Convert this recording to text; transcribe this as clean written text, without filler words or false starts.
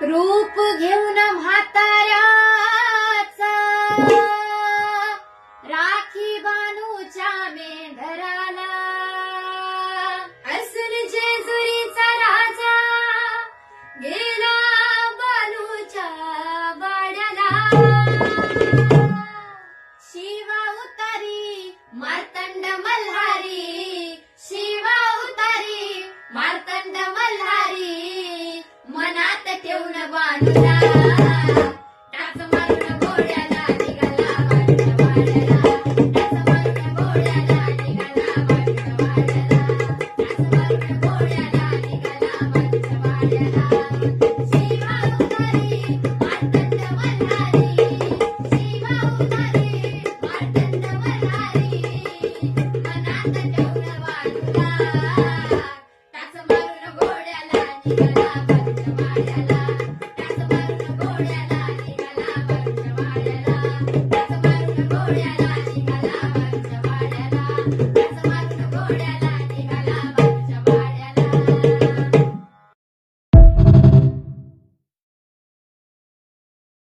रूप घेऊन म्हाताऱ्याचा राखी बानूच्या मेंढराला असून जेजुरीचा राजा गेला बानूच्या वाड्याला शिवा उतारी मार्तंड मल्हारी शिवा उतारी मार्तंड मल्हारी मनात ठेवून बाणूला